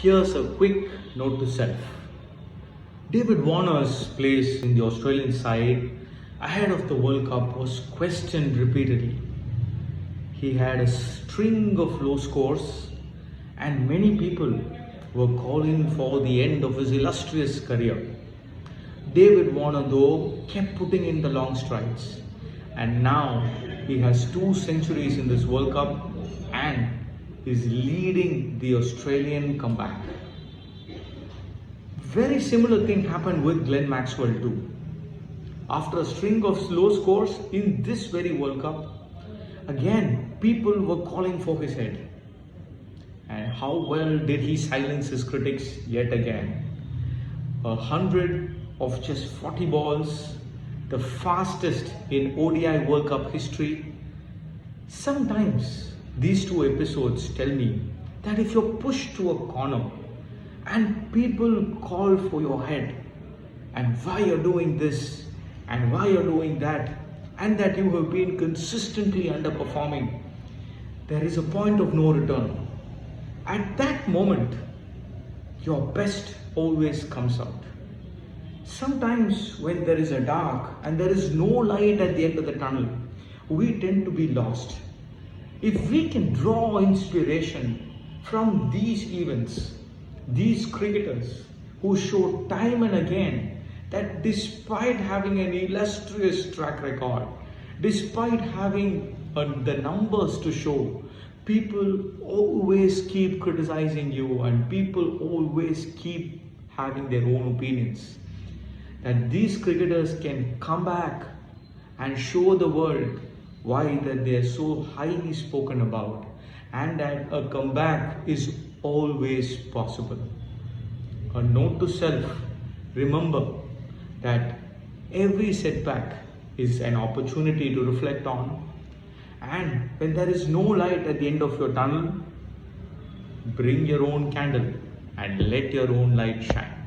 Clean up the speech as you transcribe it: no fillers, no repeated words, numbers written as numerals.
Here's a quick note to self. David Warner's place in the Australian side ahead of the World Cup was questioned repeatedly. He had a string of low scores, and many people were calling for the end of his illustrious career. David Warner, though, kept putting in the long strides, and now he has 2 centuries in this World Cup and is leading the Australian comeback. Very similar thing happened with Glenn Maxwell too. After a string of slow scores in this very World Cup, again people were calling for his head. And how well did he silence his critics yet again? 100 of just 40 balls, the fastest in ODI World Cup history. Sometimes these 2 episodes tell me that if you're pushed to a corner and people call for your head and why you're doing this and why you're doing that and that you have been consistently underperforming, there is a point of no return. At that moment, your best always comes out. Sometimes when there is a dark and there is no light at the end of the tunnel, we tend to be lost. If we can draw inspiration from these events, these cricketers who show time and again that despite having an illustrious track record, despite having the numbers to show, people always keep criticizing you and people always keep having their own opinions. That these cricketers can come back and show the world why that they are so highly spoken about and that a comeback is always possible. A note to self, remember that every setback is an opportunity to reflect on, and when there is no light at the end of your tunnel, bring your own candle and let your own light shine.